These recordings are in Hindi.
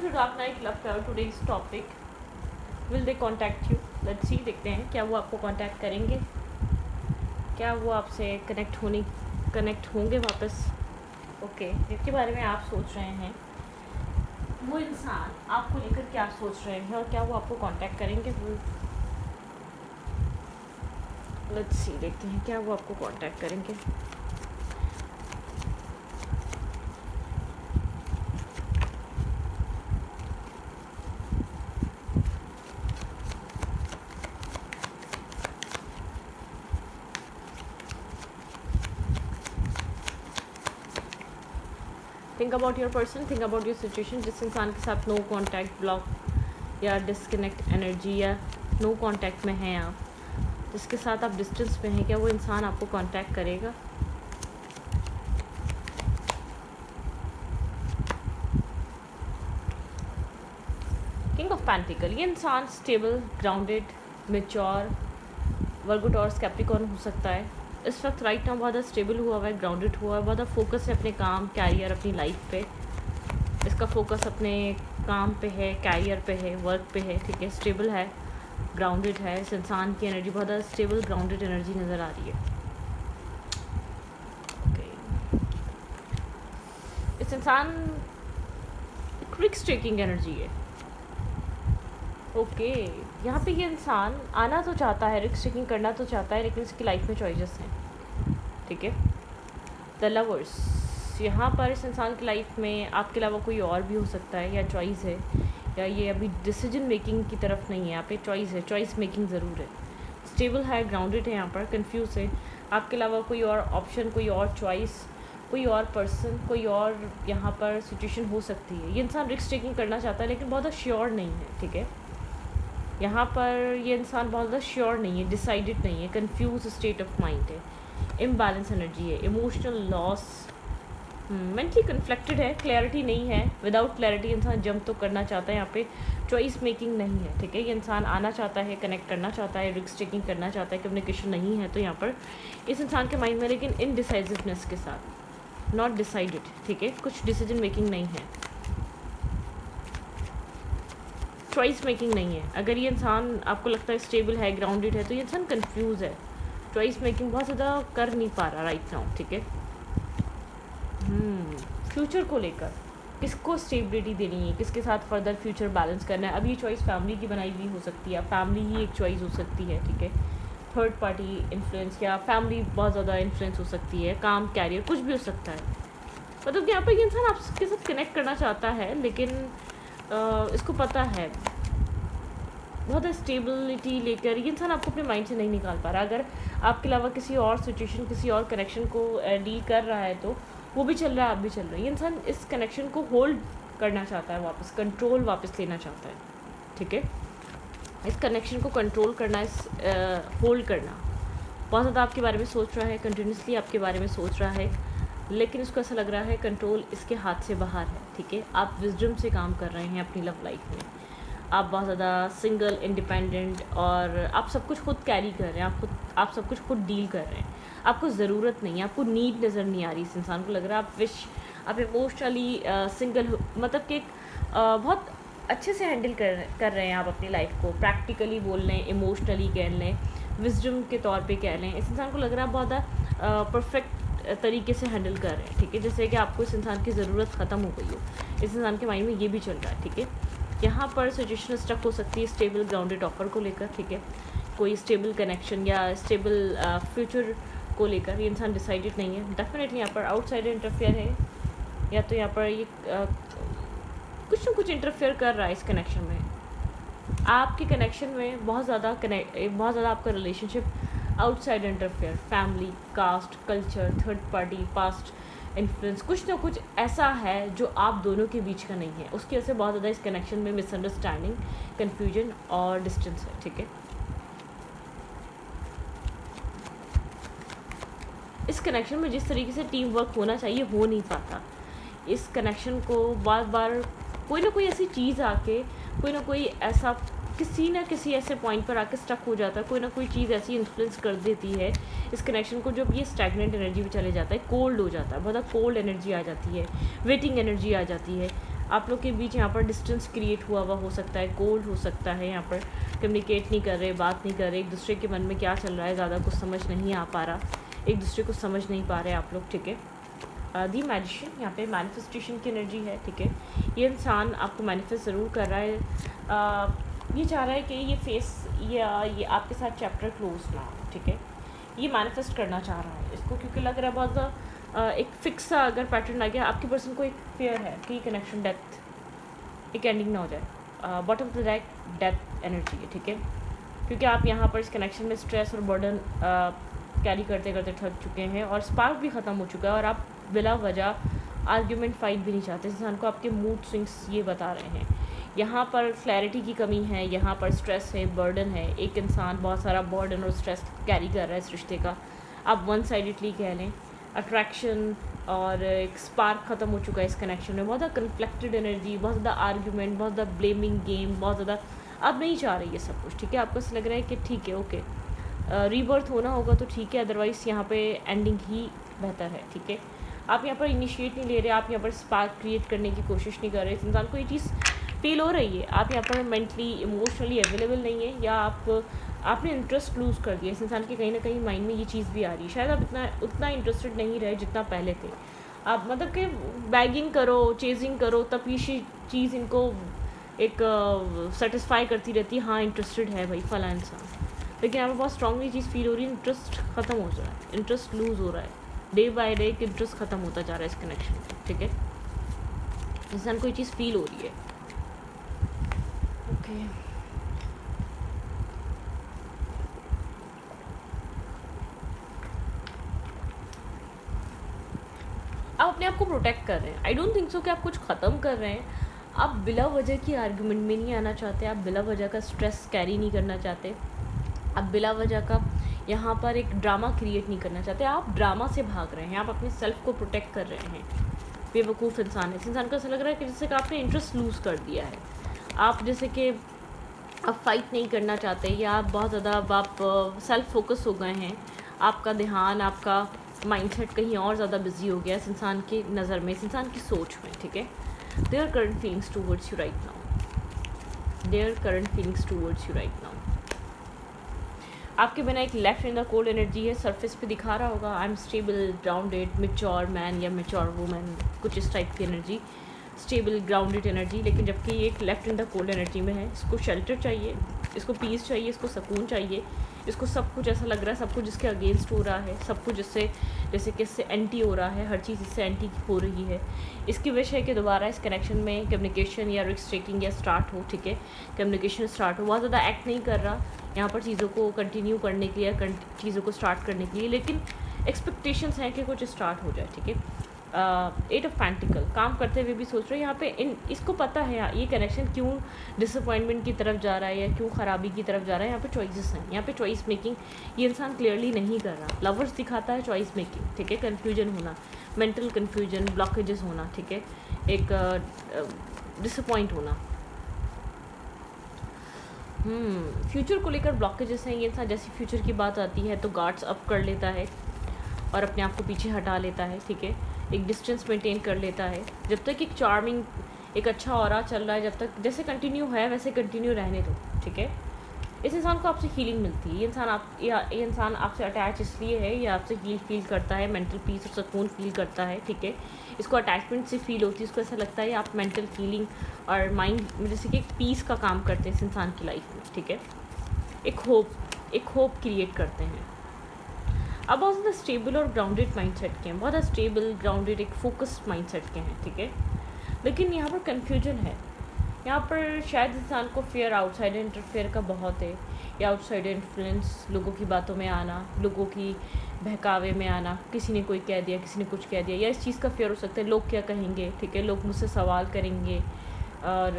to Dark Knight Love Cover. Today's topic, will they contact you? Let's see, देखते हैं क्या वो आपको कांटेक्ट करेंगे, क्या वो आपसे कनेक्ट होंगे वापस. ओके, जिसके बारे में आप सोच रहे हैं, वो इंसान आपको लेकर क्या सोच रहे हैं और क्या वो आपको कांटेक्ट करेंगे. लेट्स सी, देखते हैं क्या वो आपको कांटेक्ट करेंगे. Think about your person, think about your situation. जिस इंसान के साथ नो कॉन्टैक्ट, ब्लॉक या डिस्कनेक्ट एनर्जी या नो कॉन्टैक्ट में हैं आप, जिसके साथ आप डिस्टेंस में हैं, क्या वो इंसान आपको कांटेक्ट करेगा. King of pentacle. ये इंसान स्टेबल, ग्राउंडेड, मेच्योर, वर्गो टॉरस, कैप्रिकॉर्न हो सकता है. इस वक्त राइट नाउ बहुत ज़्यादा स्टेबल हुआ हुआ है, ग्राउंडेड हुआ है, बहुत फोकस है अपने काम, कैरियर, अपनी लाइफ पे. इसका फोकस अपने काम पे है, कैरियर पे है, वर्क पे है. ठीक है, स्टेबल है, ग्राउंडेड है. इस इंसान की एनर्जी बहुत ज़्यादा स्टेबल, ग्राउंडेड एनर्जी नज़र आ रही है. ओके, इस इंसान रिस्क टेकिंग एनर्जी है. ओके, यहाँ पे ये इंसान आना तो चाहता है, रिस्क टेकिंग करना तो चाहता है, लेकिन इसकी लाइफ में चॉइसेस हैं. ठीक है, द लवर्स. यहाँ पर इस इंसान की लाइफ में आपके अलावा कोई और भी हो सकता है, या चॉइस है, या ये अभी डिसीजन मेकिंग की तरफ नहीं है. यहाँ पे चॉइस है, चॉइस मेकिंग ज़रूर है. स्टेबल है, ग्राउंडेड है, यहाँ पर कंफ्यूज है. आपके अलावा कोई और ऑप्शन, कोई और चॉइस, कोई और पर्सन, कोई और यहाँ पर सिचुएशन हो सकती है. ये इंसान रिस्क टेकिंग करना चाहता है, लेकिन बहुत ज़्यादा श्योर नहीं है. ठीक है, यहाँ पर ये इंसान बहुत ज़्यादा श्योर नहीं है, डिसाइडेड नहीं है, कंफ्यूज स्टेट ऑफ माइंड है, इम्बैलेंस एनर्जी है, इमोशनल लॉस, मेंटली कन्फ्लिक्टेड है, क्लैरिटी नहीं है. विदाउट क्लैरिटी इंसान जंप तो करना चाहता है, यहाँ पे चॉइस मेकिंग नहीं है. ठीक है, ये इंसान आना चाहता है, कनेक्ट करना चाहता है, रिस्क टेकिंग करना चाहता है, कम्युनिकेशन नहीं है. तो यहाँ पर इस इंसान के माइंड में, लेकिन इनडिसाइसिवनेस के साथ, नॉट डिसाइडेड. ठीक है, कुछ डिसीजन मेकिंग नहीं है, चॉइस मेकिंग नहीं है. अगर ये इंसान आपको लगता है स्टेबल है, ग्राउंडेड है, तो ये इंसान कंफ्यूज है, चॉइस मेकिंग बहुत ज़्यादा कर नहीं पा रहा राइट नाउ. ठीक है, फ्यूचर को लेकर किसको स्टेबिलिटी देनी है, किसके साथ फर्दर फ्यूचर बैलेंस करना है. अब ये चॉइस फैमिली की बनाई हुई हो सकती है, फैमिली ही एक चॉइस हो सकती है. ठीक है, थर्ड पार्टी इन्फ्लुएंस या फैमिली बहुत ज़्यादा इन्फ्लुएंस हो सकती है, काम, कैरियर, कुछ भी हो सकता है. मतलब यहाँ पर ये इंसान आपके साथ कनेक्ट करना चाहता है, लेकिन इसको पता है बहुत स्टेबिलिटी लेकर ये इंसान आपको अपने माइंड से नहीं निकाल पा रहा. अगर आपके अलावा किसी और सिचुएशन, किसी और कनेक्शन को डील कर रहा है, तो वो भी चल रहा है, आप भी चल रहे हैं. ये इंसान इस कनेक्शन को होल्ड करना चाहता है, वापस कंट्रोल वापस लेना चाहता है. ठीक है, इस कनेक्शन को कंट्रोल करना, इस होल्ड करना. बहुत ज़्यादा आपके बारे में सोच रहा है, कंटिन्यूसली आपके बारे में सोच रहा है, लेकिन इसको ऐसा लग रहा है कंट्रोल इसके हाथ से बाहर है. ठीक है, आप विजडम से काम कर रहे हैं अपनी लव लाइफ में. आप बहुत ज़्यादा सिंगल, इंडिपेंडेंट, और आप सब कुछ खुद कैरी कर रहे हैं, आप सब कुछ खुद डील कर रहे हैं. आपको ज़रूरत नहीं है, आपको नीड नज़र नहीं आ रही. इस इंसान को लग रहा है आप इमोशनली सिंगल, मतलब कि बहुत अच्छे से हैंडल कर रहे हैं आप अपनी लाइफ को. प्रैक्टिकली बोल लें, इमोशनली कह लें, विजडम के तौर पे कह लें. इस इंसान को लग रहा है बहुत ज़्यादा परफेक्ट तरीके से हैंडल कर रहे हैं. ठीक है, जैसे कि आपको इस इंसान की ज़रूरत ख़त्म हो गई हो. इस इंसान के माइंड में ये भी चल रहा है. ठीक है, यहाँ पर सिचुएशन स्टक हो सकती है स्टेबल, ग्राउंडेड ऑफर को लेकर. ठीक है, कोई स्टेबल कनेक्शन या स्टेबल फ्यूचर को लेकर ये इंसान डिसाइडेड नहीं है. डेफिनेटली यहाँ पर आउटसाइडर इंटरफेयर है, या तो यहाँ पर ये कुछ ना कुछ इंटरफेयर कर रहा है इस कनेक्शन में. आपके कनेक्शन में बहुत ज़्यादा आपका relationship outside interfere, family, caste, culture, third party, past influence, कुछ ना कुछ ऐसा है जो आप दोनों के बीच का नहीं है. उसकी वजह से बहुत ज़्यादा इस कनेक्शन में मिसअंडरस्टैंडिंग, कन्फ्यूजन और डिस्टेंस है. ठीक है, इस कनेक्शन में जिस तरीके से टीम वर्क होना चाहिए हो नहीं पाता. इस कनेक्शन को बार बार कोई ना कोई ऐसी चीज़ आके, कोई ना कोई ऐसा किसी ना किसी ऐसे पॉइंट पर आके स्टक हो जाता है. कोई ना कोई चीज़ ऐसी इन्फ्लुएंस कर देती है इस कनेक्शन को, जब ये स्टैगनेंट एनर्जी में चले जाता है, कोल्ड हो जाता है, बहुत ज़्यादा कोल्ड एनर्जी आ जाती है, वेटिंग एनर्जी आ जाती है. आप लोग के बीच यहाँ पर डिस्टेंस क्रिएट हुआ हो सकता है, कोल्ड हो सकता है, यहाँ पर कम्युनिकेट नहीं कर रहे, बात नहीं कर रहे, एक दूसरे के मन में क्या चल रहा है ज़्यादा कुछ समझ नहीं आ पा रहा, एक दूसरे को समझ नहीं पा रहे आप लोग, ठीक है। दी मैजिशियन यहाँ पे मैनिफेस्टेशन की एनर्जी है, ठीक है। ये इंसान आपको मैनिफेस्ट ज़रूर कर रहा है, ये चाह रहा है कि ये फेस ये आपके साथ चैप्टर क्लोज ना हो, ठीक है। ये मैनिफेस्ट करना चाह रहा है इसको, क्योंकि लग रहा है बहुत ज़्यादा एक फिक्स सा अगर पैटर्न आ गया, आपके पर्सन को एक फेयर है कि कनेक्शन डेथ एक एंडिंग ना हो जाए। Bottom of the deck death energy है, ठीक है, क्योंकि आप यहाँ पर इस कनेक्शन में स्ट्रेस और बर्डन कैरी करते करते थक चुके हैं और स्पार्क भी ख़त्म हो चुका है, और आप बिला वजह आर्ग्यूमेंट फाइट भी नहीं चाहते। इस इंसान को आपके मूड स्विंग्स ये बता रहे हैं, यहाँ पर क्लैरिटी की कमी है, यहाँ पर स्ट्रेस है, बर्डन है, एक इंसान बहुत सारा बर्डन और स्ट्रेस कैरी कर रहा है इस रिश्ते का, आप वन साइडेडली कह लें। अट्रैक्शन और एक स्पार्क ख़त्म हो चुका है इस कनेक्शन में, बहुत ज़्यादा कन्फ्लिक्टेड एनर्जी, बहुत ज़्यादा आर्ग्यूमेंट, बहुत ज़्यादा ब्लेमिंग गेम, बहुत ज़्यादा अब नहीं चाह रही है सब कुछ, ठीक है। आपको ऐसा लग रहा है कि ठीक है, ओके, रीबर्थ होना होगा तो ठीक है, अदरवाइज़ यहाँ पे एंडिंग ही बेहतर है, ठीक है। आप यहाँ पर इनिशिएट नहीं ले रहे, आप यहाँ पर स्पार्क क्रिएट करने की कोशिश नहीं कर रहे, इस इंसान को ये चीज़ फील हो रही है, आप यहाँ पर मेंटली इमोशनली अवेलेबल नहीं है, या आपने इंटरेस्ट लूज़ कर दिया। इस इंसान के कहीं ना कहीं माइंड में ये चीज़ भी आ रही है, शायद आप उतना इंटरेस्टेड नहीं रहे जितना पहले थे आप, मतलब कि बैगिंग करो, चेजिंग करो, तब ये चीज़ इनको एक सेटिस्फाई करती रहती है, हाँ इंटरेस्टेड है भाई फला इंसान, लेकिन यहाँ पर बहुत स्ट्रांगली चीज़ फील हो रही है, इंटरेस्ट ख़त्म हो रहा है, इंटरेस्ट लूज़ हो रहा है, डे बाय डे इंटरेस्ट ख़त्म होता जा रहा है इस कनेक्शन में, ठीक है। इंसान को ये चीज़ फील हो रही है, ओके। आप अपने आप को प्रोटेक्ट कर रहे हैं, आई डोंट थिंक सो कि आप कुछ ख़त्म कर रहे हैं, आप बिला वजह की आर्गुमेंट में नहीं आना चाहते, आप बिला वजह का स्ट्रेस कैरी नहीं करना चाहते, आप बिला वजह का यहाँ पर एक ड्रामा क्रिएट नहीं करना चाहते, आप ड्रामा से भाग रहे हैं, आप अपने सेल्फ को प्रोटेक्ट कर रहे हैं। बेवकूफ़ इंसान है, इस इंसान को ऐसा लग रहा है कि जैसे कि आपने इंटरेस्ट लूज़ कर दिया है, आप जैसे कि आप फाइट नहीं करना चाहते, या आप बहुत ज़्यादा आप सेल्फ फोकस हो गए हैं, आपका ध्यान, आपका माइंडसेट कहीं और ज़्यादा बिजी हो गया इस इंसान की नज़र में, इस इंसान की सोच में, ठीक है। Their current feelings towards you right now, their current feelings towards you right now. आपके बिना एक left in the cold energy है, सरफेस पे दिखा रहा होगा I am stable, grounded, mature man या मैच्योर वुमेन, कुछ इस टाइप की एनर्जी, स्टेबल ग्राउंडेड एनर्जी, लेकिन जबकि ये एक left in the cold energy में है, इसको शेल्टर चाहिए, इसको पीस चाहिए, इसको सुकून चाहिए, इसको सब कुछ ऐसा लग रहा है, सब कुछ इसके अगेंस्ट हो रहा है, सब कुछ इससे जैसे कि इससे एंटी हो रहा है, हर चीज़ इससे एंटी हो रही है। इसकी वजह है कि दोबारा इस कनेक्शन में कम्युनिकेशन या रिस्क टेकिंग या स्टार्ट हो, ठीक है, कम्युनिकेशन स्टार्ट हो, बहुत ज़्यादा एक्ट नहीं कर रहा यहाँ पर चीज़ों को कंटिन्यू करने के लिए, चीज़ों को स्टार्ट करने के लिए, लेकिन एक्सपेक्टेशंस हैं कि कुछ स्टार्ट हो जाए, ठीक है। 8 ऑफ पेंटिकल, काम करते हुए भी सोच रहे हैं यहाँ पे, इसको पता है ये कनेक्शन क्यों डिसअपॉइंटमेंट की तरफ जा रहा है या क्यों ख़राबी की तरफ जा रहा है, यहाँ पे चॉइसेस हैं, यहाँ पे चॉइस मेकिंग ये इंसान क्लियरली नहीं कर रहा। लवर्स दिखाता है चॉइस मेकिंग, ठीक है, कन्फ्यूजन होना, मेंटल कन्फ्यूजन, ब्लॉकेजेस होना, ठीक है, एक डिसअपॉइंट होना, फ्यूचर को लेकर ब्लॉकेजेस हैं। ये इंसान जैसी फ्यूचर की बात आती है तो गार्ड्स अप कर लेता है और अपने आप को पीछे हटा लेता है, ठीक है, एक डिस्टेंस मेंटेन कर लेता है, जब तक एक चार्मिंग एक अच्छा ऑरा चल रहा है, जब तक जैसे कंटिन्यू है वैसे कंटिन्यू रहने दो, ठीक है। इस इंसान को आपसे हीलिंग मिलती है, ये इंसान आपसे अटैच इसलिए है, ये आपसे हील फील करता है, मेंटल पीस और सुकून फील करता है, ठीक है। इसको अटैचमेंट से फील होती है, इसको ऐसा लगता है आप मेंटल फीलिंग और माइंड जैसे कि एक पीस का काम करते हैं इस इंसान की लाइफ में, ठीक है, एक होप क्रिएट करते हैं। अब बहुत ज़्यादा स्टेबल और ग्राउंडेड माइंडसेट के हैं, बहुत ज़्यादा स्टेबल ग्राउंडेड एक फोकस्ड माइंडसेट के हैं, ठीक है, लेकिन यहाँ पर कन्फ्यूजन है, यहाँ पर शायद इंसान को फेयर आउटसाइडर इंटरफेयर का बहुत है, या आउटसाइडर इन्फ्लुएंस, लोगों की बातों में आना, लोगों की बहकावे में आना, किसी ने कोई कह दिया, किसी ने कुछ कह दिया, या इस चीज़ का फेयर हो सकता है लोग क्या कहेंगे, ठीक है, लोग मुझसे सवाल करेंगे, और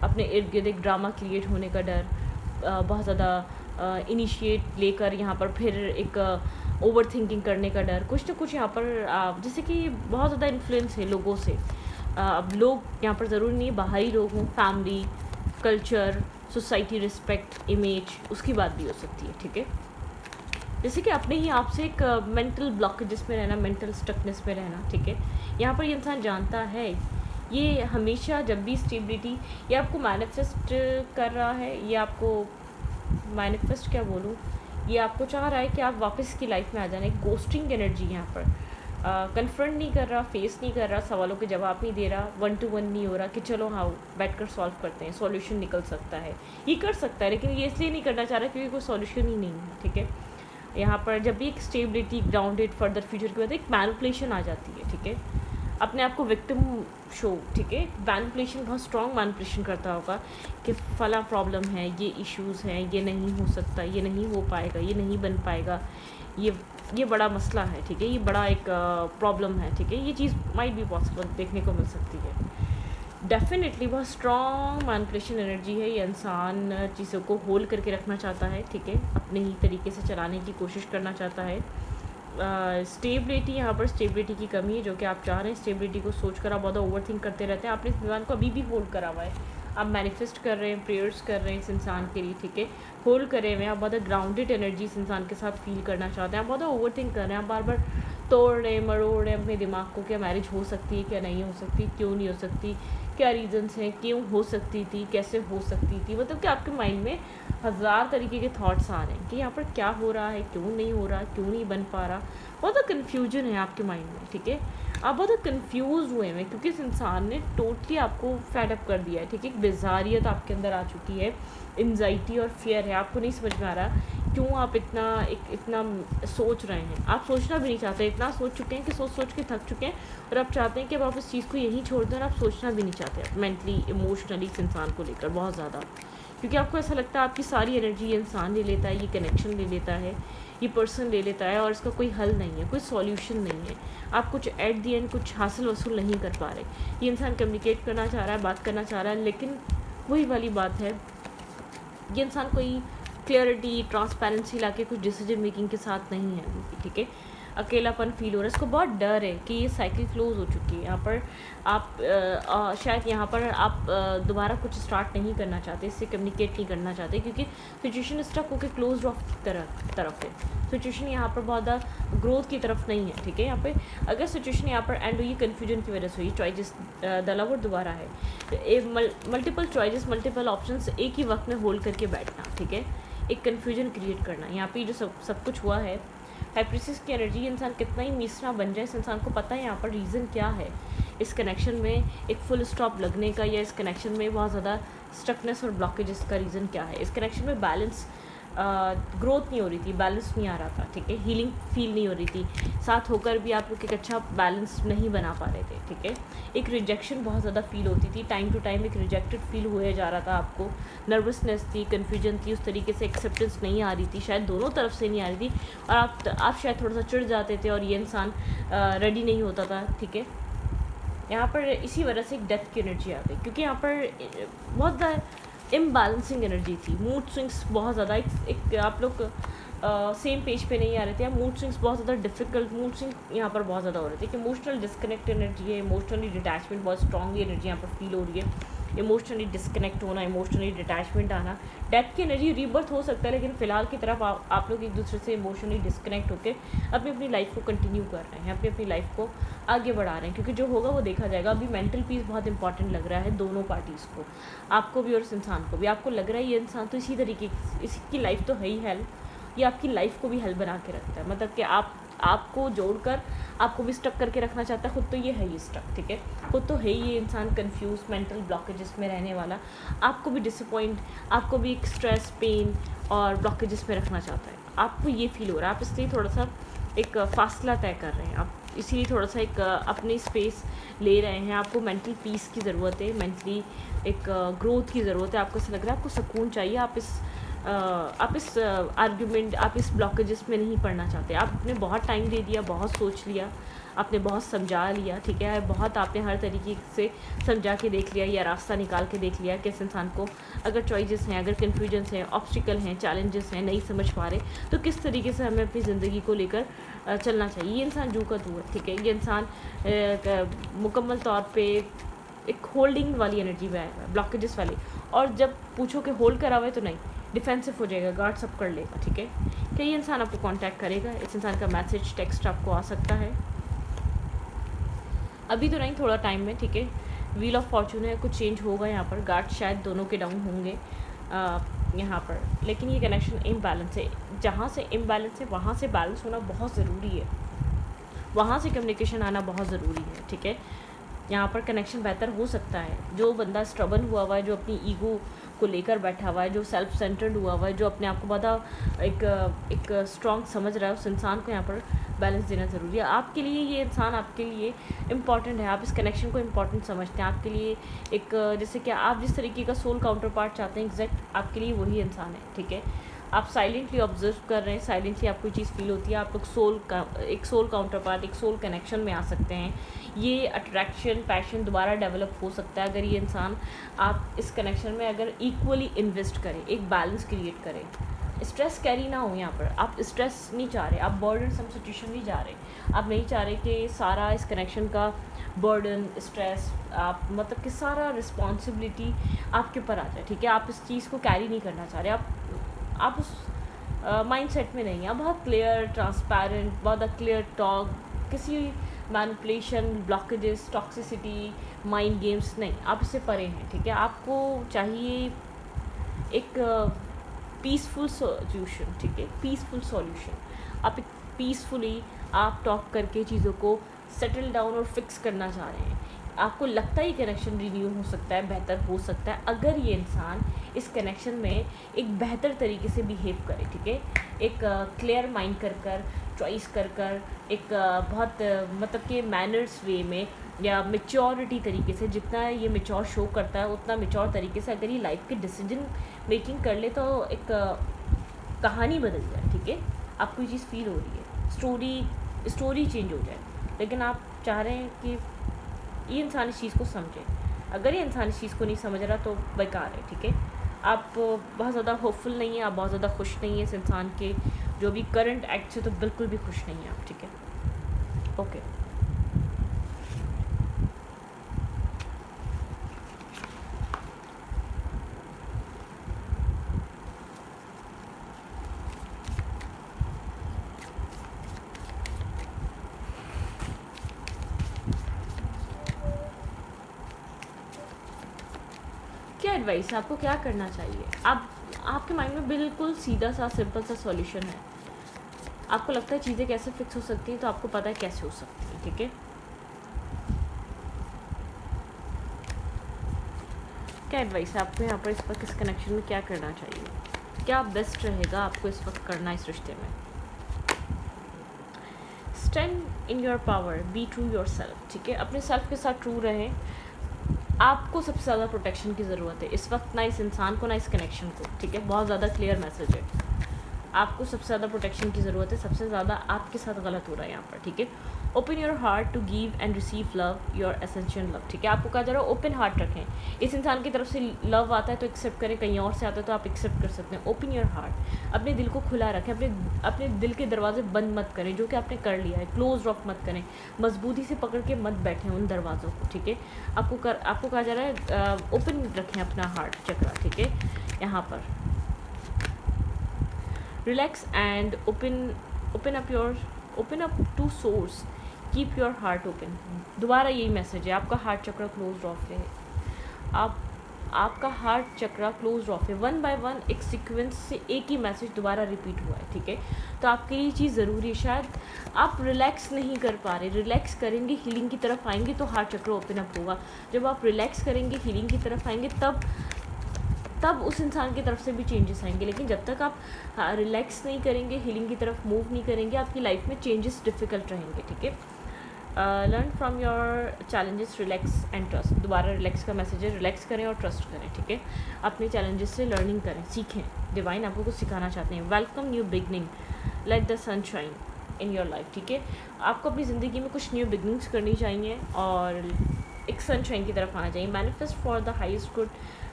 अपने इर्द गिर्द एक ड्रामा क्रिएट होने का डर, बहुत ज़्यादा इनिशिएट लेकर यहाँ पर फिर एक ओवर थिंकिंग करने का डर, कुछ ना कुछ यहाँ पर जैसे कि बहुत ज़्यादा इन्फ्लुएंस है लोगों से। अब लोग यहाँ पर ज़रूरी नहीं बाहरी लोग हों, family, culture, society, respect, image, उसकी बात भी हो सकती है, ठीक है। जैसे कि अपने ही आप से एक मेंटल ब्लॉकेजेस में रहना, मेंटल स्टकनेस में रहना, ठीक है। यहाँ पर ये इंसान जानता है ये हमेशा जब भी स्टेबिलिटी, ये आपको मैनिफेस्ट कर रहा है, ये आपको मैनिफेस्ट क्या बोलूँ, ये आपको चाह रहा है कि आप वापस की लाइफ में आ जाना। एक गोस्टिंग एनर्जी यहाँ पर, कन्फ्रंट नहीं कर रहा, फेस नहीं कर रहा, सवालों के जवाब नहीं दे रहा, 1 to 1 नहीं हो रहा कि चलो हाँ बैठकर सॉल्व करते हैं, सॉल्यूशन निकल सकता है। ये कर सकता है, लेकिन ये इसलिए नहीं करना चाह रहा क्योंकि कोई सॉल्यूशन ही नहीं है, ठीक है। यहाँ पर जब भी एक स्टेबिलिटी, ग्राउंडेड, फर्दर फ्यूचर की बात है, एक मैनिपुलेशन आ जाती है, ठीक है। अपने आप को विक्टिम शो, ठीक है। मैनिपुलेशन, बहुत स्ट्रॉन्ग मैनिपुलेशन करता होगा कि फला प्रॉब्लम है, ये इश्यूज़ हैं, ये नहीं हो सकता, ये नहीं हो पाएगा, ये नहीं बन पाएगा, ये बड़ा मसला है, ठीक है, ये बड़ा एक प्रॉब्लम है, ठीक है। ये चीज़ माइट बी पॉसिबल देखने को मिल सकती है। डेफिनेटली बहुत स्ट्रॉन्ग मैनिपुलेशन एनर्जी है। ये इंसान चीज़ों को होल्ड करके रखना चाहता है, ठीक है, अपने ही तरीके से चलाने की कोशिश करना चाहता है। स्टेबिलिटी, यहाँ पर स्टेबिलिटी की कमी है जो कि आप चाह रहे हैं। स्टेबिलिटी को सोच कर आप बहुत ओवर थिंक करते रहते हैं। आपने इस इंसान को अभी भी होल्ड करा हुआ है, आप मैनिफेस्ट कर रहे हैं, प्रेयर्स कर रहे हैं इस इंसान के लिए, ठीक है, होल्ड करे हुए हैं। आप बहुत ग्राउंडेड एनर्जी इस इंसान के साथ फील करना चाहते हैं। आप बहुत ओवर थिंक कर रहे हैं, आप बार बार तोड़ रहे हैं, मरोड़ रहे हैं अपने दिमाग को, क्या मैरिज हो सकती है, क्या नहीं हो सकती, क्यों नहीं हो सकती, क्या रीजंस हैं, क्यों हो सकती थी, कैसे हो सकती थी। मतलब कि आपके माइंड में हज़ार तरीके के थॉट्स आ रहे हैं कि यहाँ पर क्या हो रहा है, क्यों नहीं हो रहा, क्यों नहीं बन पा रहा। बहुत कन्फ्यूजन है आपके माइंड में, ठीक है। आप बहुत कन्फ्यूज़ हुए हैं क्योंकि इस इंसान ने टोटली आपको फेड अप कर दिया है, ठीक है। एक बेजारियत आपके अंदर आ चुकी है, एंजाइटी और फियर है। आपको नहीं समझ में आ रहा क्यों आप इतना सोच रहे हैं। आप सोचना भी नहीं चाहते, इतना सोच चुके हैं कि सोच के थक चुके हैं, और आप चाहते हैं कि अब आप इस चीज़ को यहीं छोड़ दें, और आप सोचना भी नहीं चाहते आप मेंटली, इमोशनली इस इंसान को लेकर बहुत ज़्यादा, क्योंकि आपको ऐसा लगता है आपकी सारी एनर्जी ये इंसान ले लेता है, ये कनेक्शन ले लेता है, ये पर्सन ले लेता है, और इसका कोई हल नहीं है, कोई सॉल्यूशन नहीं है। आप कुछ एट दी एंड कुछ हासिल वसूल नहीं कर पा रहे। ये इंसान कम्युनिकेट करना चाह रहा है, बात करना चाह रहा है, लेकिन वही वाली बात है, ये इंसान कोई क्लियरिटी, ट्रांसपेरेंसी लाके कुछ डिसीजन मेकिंग के साथ नहीं है, ठीक है। अकेलापन फील हो रहा है, इसको बहुत डर है कि ये साइकिल क्लोज हो चुकी है। यहाँ पर आप शायद यहाँ पर आप दोबारा कुछ स्टार्ट नहीं करना चाहते, इससे कम्युनिकेट नहीं करना चाहते, क्योंकि सिचुएशन स्टक होकर क्लोज ऑफ तरफ है। सिचुएशन यहाँ पर बहुत ज़्यादा ग्रोथ की तरफ नहीं है, ठीक है। यहाँ पे अगर सिचुएशन यहाँ पर एंड हुई कन्फ्यूजन की वजह से हुई, चॉइसेस द लवर दोबारा है, मल्टीपल चॉइसेस, मल्टीपल ऑप्शंस एक ही वक्त में होल्ड करके बैठना, ठीक है, एक कन्फ्यूजन क्रिएट करना। यहाँ पे जो सब कुछ हुआ है, हाइप्रिसिस की एनर्जी, इंसान कितना ही मिसरा बन जाए, इस इंसान को पता है यहाँ पर रीज़न क्या है, इस कनेक्शन में एक फुल स्टॉप लगने का, या इस कनेक्शन में बहुत ज़्यादा स्टकनेस और ब्लॉकेजेस का रीज़न क्या है। इस कनेक्शन में बैलेंस, ग्रोथ नहीं हो रही थी, बैलेंस नहीं आ रहा था, ठीक है, हीलिंग फील नहीं हो रही थी, साथ होकर भी आप लोग एक अच्छा बैलेंस नहीं बना पा रहे थे, ठीक है। एक रिजेक्शन बहुत ज़्यादा फील होती थी, टाइम टू टाइम एक रिजेक्टेड फील हुए जा रहा था आपको, नर्वसनेस थी, कन्फ्यूजन थी, उस तरीके से एक्सेप्टेंस नहीं आ रही थी, शायद दोनों तरफ से नहीं आ रही थी, और आप शायद थोड़ा सा चिढ़ जाते थे, और ये इंसान रेडी नहीं होता था, ठीक है। यहाँ पर इसी वजह से एक डेथ की एनर्जी आ गई, क्योंकि यहाँ पर बहुत ज़्यादा इम्बैलेंसिंग एनर्जी थी, मूड स्विंग्स बहुत ज़्यादा, एक आप लोग सेम पेज पे नहीं आ रहे थे, मूड स्विंग्स बहुत ज़्यादा डिफिकल्ट, मूड स्विंग यहाँ पर बहुत ज़्यादा हो रहे थे कि इमोशनल डिस्कनेक्ट एनर्जी है, इमोशनली डिटैचमेंट बहुत स्ट्रॉन्गली एनर्जी यहाँ पर फील हो रही है, इमोशनली डिस्कनेक्ट होना, इमोशनली डिटैचमेंट आना। डेथ की एनर्जी, रीबर्थ हो सकता है, लेकिन फ़िलहाल की तरफ आप लोग एक दूसरे से इमोशनली डिस्कनेक्ट होकर अपनी लाइफ को कंटिन्यू कर रहे हैं, अपनी लाइफ को आगे बढ़ा रहे हैं, क्योंकि जो होगा वो देखा जाएगा। अभी मेंटल पीस बहुत इंपॉर्टेंट लग रहा है दोनों पार्टीज़ को, आपको भी और इस इंसान को भी। आपको लग रहा है ये इंसान तो इसी तरीके, इसकी लाइफ तो है ही हेल, ये आपकी लाइफ को भी हेल बना के रखता है, मतलब कि आपको जोड़कर आपको भी स्टक करके रखना चाहता है। खुद तो ये है ही स्टक, ठीक है, खुद तो है ही ये इंसान कंफ्यूज, मेंटल ब्लॉकेजेस में रहने वाला, आपको भी डिसअपॉइंट, आपको भी एक स्ट्रेस, पेन और ब्लॉकेजेस में रखना चाहता है। आपको ये फील हो रहा है, आप इसलिए थोड़ा सा एक फासला तय कर रहे हैं, आप इसीलिए थोड़ा सा एक अपनी स्पेस ले रहे हैं। आपको मेंटल पीस की ज़रूरत है, मेंटली एक ग्रोथ की ज़रूरत है। आपको ऐसा लग रहा है आपको सुकून चाहिए, आप इस आर्ग्यूमेंट, आप इस ब्लॉकेजेस में नहीं पढ़ना चाहते। आपने बहुत टाइम दे दिया, बहुत सोच लिया, आपने बहुत समझा लिया, ठीक है, बहुत आपने हर तरीके से समझा के देख लिया, या रास्ता निकाल के देख लिया कि इस इंसान को अगर चॉइसेस हैं, अगर कन्फ्यूजन्स हैं, ऑब्स्टिकल हैं, चैलेंजेस हैं, नहीं समझ पा रहे, तो किस तरीके से हमें अपनी ज़िंदगी को लेकर चलना चाहिए। ये इंसान जू का तू है, ठीक है, ये इंसान मुकम्मल तौर पर एक होल्डिंग वाली एनर्जी में आएगा, ब्लॉकेजेस वाली, और जब पूछो कि होल्ड करा हुआ है तो नहीं, डिफेंसिव हो जाएगा, गार्ड सब कर लेगा, ठीक है। क्या ये इंसान आपको कांटेक्ट करेगा? इस इंसान का मैसेज, टेक्स्ट आपको आ सकता है, अभी तो नहीं, थोड़ा टाइम में, ठीक है। व्हील ऑफ फॉर्चून है, कुछ चेंज होगा यहाँ पर, गार्ड शायद दोनों के डाउन होंगे यहाँ पर, लेकिन ये कनेक्शन इम्बैलेंस है। जहाँ से इम्बैलेंस है वहाँ से बैलेंस होना बहुत ज़रूरी है, वहाँ से कम्युनिकेशन आना बहुत ज़रूरी है, ठीक है। यहाँ पर कनेक्शन बेहतर हो सकता है। जो बंदा स्ट्रबन हुआ है, जो अपनी ईगो को लेकर बैठा हुआ है, जो सेल्फ सेंटर्ड हुआ है, जो अपने आप को बहुत एक स्ट्रॉन्ग समझ रहा है, उस इंसान को यहाँ पर बैलेंस देना ज़रूरी है। आपके लिए ये इंसान आपके लिए इम्पॉर्टेंट है, आप इस कनेक्शन को इम्पॉर्टेंट समझते हैं। आपके लिए एक जैसे कि आप जिस तरीके का सोल काउंटर पार्ट चाहते हैं, एग्जैक्ट आपके लिए वही इंसान है, ठीक है। आप साइलेंटली ऑब्जर्व कर रहे हैं, साइलेंटली आपको चीज़ फील होती है, आप लोग एक सोल काउंटर पार्ट, एक सोल कनेक्शन में आ सकते हैं। ये अट्रैक्शन पैशन दोबारा डेवलप हो सकता है अगर ये इंसान आप इस कनेक्शन में अगर इक्वली इन्वेस्ट करें, एक बैलेंस क्रिएट करें। स्ट्रेस कैरी ना हो यहाँ पर, आप स्ट्रेस नहीं चाह रहे, आप बर्डन सम सिचुएशन नहीं जा रहे, आप नहीं चाह रहे कि सारा इस कनेक्शन का बर्डन स्ट्रेस आप मतलब कि सारा रिस्पॉन्सिबिलिटी आपके ऊपर आ जाए, ठीक है। आप इस चीज़ को कैरी नहीं करना चाह रहे, आप उस माइंड सेट में नहीं है। आप बहुत क्लियर ट्रांसपेरेंट, बहुत क्लियर टॉक, किसी manipulation, blockages, toxicity, mind games नहीं, आप इससे परे हैं, ठीक है। आपको चाहिए एक पीसफुल सॉल्यूशन, ठीक है, पीसफुल सॉल्यूशन। आप एक पीसफुली आप टॉक करके चीज़ों को सेटल डाउन और फिक्स करना चाह रहे हैं। आपको लगता है ये कनेक्शन रिन्यू हो सकता है, बेहतर हो सकता है अगर ये इंसान इस कनेक्शन में एक बेहतर तरीके से बिहेव करे, ठीक है। एक क्लियर माइंड कर चॉइस कर एक बहुत मतलब कि मैनर्स वे में या मेच्योरिटी तरीके से, जितना ये मेच्योर शो करता है उतना मेच्योर तरीके से अगर ये लाइफ के डिसीजन मेकिंग कर ले तो एक कहानी बदल जाए, ठीक है। आपको ये चीज़ फील हो रही है, स्टोरी चेंज हो जाए, लेकिन आप चाह रहे हैं कि ये इंसान इस चीज़ को समझे। अगर ये इंसान इस चीज़ को नहीं समझ रहा तो बेकार है, ठीक है। आप बहुत ज़्यादा होपफुल नहीं है, आप बहुत ज़्यादा खुश नहीं है इस इंसान के जो भी करंट एक्ट से, तो बिल्कुल भी खुश नहीं है आप, ठीक है। ओके, क्या एडवाइस है, आपको क्या करना चाहिए? आपके माइंड में बिल्कुल सीधा सा सिंपल सा सॉल्यूशन है। आपको लगता है चीज़ें कैसे फिक्स हो सकती हैं, तो आपको पता है कैसे हो सकती है, ठीक है। क्या एडवाइस है आपको यहाँ पर इस वक्त इस कनेक्शन में क्या करना चाहिए, क्या बेस्ट रहेगा आपको इस वक्त करना इस रिश्ते में? Stand in your power, be true your self, ठीक है। अपने सेल्फ के साथ ट्रू रहें। आपको सबसे ज़्यादा प्रोटेक्शन की ज़रूरत है इस वक्त, ना इस इंसान को ना इस कनेक्शन को, ठीक है। बहुत ज़्यादा क्लियर मैसेज है, आपको सबसे ज़्यादा प्रोटेक्शन की ज़रूरत है, सबसे ज़्यादा आपके साथ गलत हो रहा है यहाँ पर, ठीक है। Open your heart to give and receive love, your essential love, ठीक है। आपको कहा जा रहा है ओपन हार्ट रखें। इस इंसान की तरफ से लव आता है तो एक्सेप्ट करें, कहीं और से आता है तो आप एक्सेप्ट कर सकते हैं। ओपन योर हार्ट, अपने दिल को खुला रखें, अपने दिल के दरवाजे बंद मत करें, जो कि आपने कर लिया है। क्लोज ऑफ मत करें, मजबूती से पकड़ के मत बैठें उन दरवाज़ों को, ठीक है। आपको कहा जा रहा है ओपन रखें अपना हार्ट चक्रा, ठीक है। यहाँ पर relax and open up to source, keep your heart open. दोबारा यही मैसेज है, आपका हार्ट चक्र क्लोज ऑफ है, आपका हार्ट चक्र क्लोज ऑफ है। वन बाय वन एक सीक्वेंस से एक ही मैसेज दोबारा रिपीट हुआ है, ठीक है। तो आपके लिए चीज़ ज़रूरी है, शायद आप रिलैक्स नहीं कर पा रहे। रिलैक्स करेंगे, हीलिंग की तरफ आएंगे तो हार्ट चक्र ओपन अप होगा। जब आप रिलैक्स करेंगे, हीलिंग की तरफ आएंगे, तब उस इंसान की तरफ से भी चेंजेस आएंगे। लेकिन जब तक आप रिलैक्स नहीं करेंगे, हीलिंग की तरफ मूव नहीं करेंगे, आपकी लाइफ में चेंजेस डिफ़िकल्ट रहेंगे, ठीक है। Learn from your challenges, relax and trust. दोबारा रिलैक्स का मैसेज है, रिलैक्स करें और ट्रस्ट करें, ठीक है। अपने चैलेंजेस से लर्निंग करें, सीखें। डिवाइन आपको कुछ सिखाना चाहते हैं। Welcome new beginning, let the sun shine in your life, ठीक है। आपको अपनी ज़िंदगी में कुछ न्यू बिगनिंग्स करनी चाहिए और एक सनशाइन की तरफ आना चाहिए। Manifest for the highest good,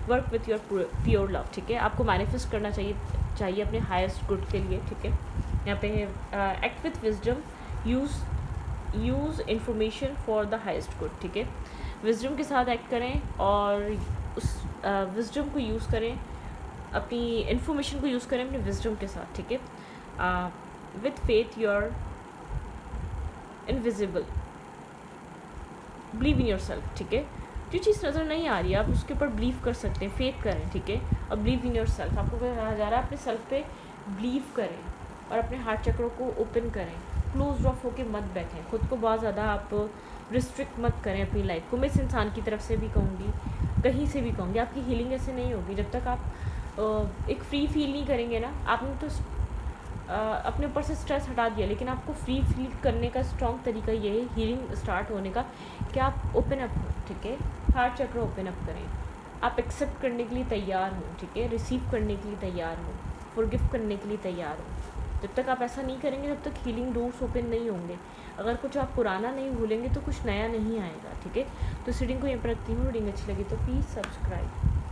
work with your pure love, ठीक है। आपको मैनिफेस्ट करना चाहिए अपने हाईएस्ट गुड के लिए, ठीक है। यहाँ पे है act with wisdom, use information for the highest good, ठीक है। विजडम के साथ एक्ट करें और उस विजडम को यूज़ करें, अपनी इंफॉर्मेशन को यूज़ करें अपने विजडम के साथ, ठीक है। With faith your invisible, believe in your self, ठीक है। जो चीज़ नज़र नहीं आ रही है आप उसके ऊपर बिलीव कर सकते हैं, फेथ करें, ठीक है। और बिलीव इन योर सेल्फ, आपको कहा जा रहा है अपने सेल्फ पे बिलीव करें और अपने हार्ट चक्रों को ओपन करें, क्लोज ऑफ होके मत बैठें, खुद को बहुत ज़्यादा आप रिस्ट्रिक्ट मत करें अपनी लाइफ को। मैं इस इंसान की तरफ से भी कहूँगी, कहीं से भी कहूँगी, आपकी हीलिंग ऐसे नहीं होगी जब तक आप एक फ्री फील नहीं करेंगे ना। आपने तो अपने ऊपर से स्ट्रेस हटा दिया, लेकिन आपको फ्री फील करने का स्ट्रॉन्ग तरीका ये है हीलिंग स्टार्ट होने का कि आप ओपन अप हो, ठीक है। हार्ट चक्र ओपन अप करें, आप एक्सेप्ट करने के लिए तैयार हो, ठीक है, रिसीव करने के लिए तैयार हो, फॉरगिव करने के लिए तैयार हो। जब तक आप ऐसा नहीं करेंगे तब तक हीलिंग डोर्स ओपन नहीं होंगे। अगर कुछ आप पुराना नहीं भूलेंगे तो कुछ नया नहीं आएगा, ठीक है। तो इस रीडिंग को यहाँ पर रखती हूँ। रीडिंग अच्छी लगी तो प्लीज़ सब्सक्राइब।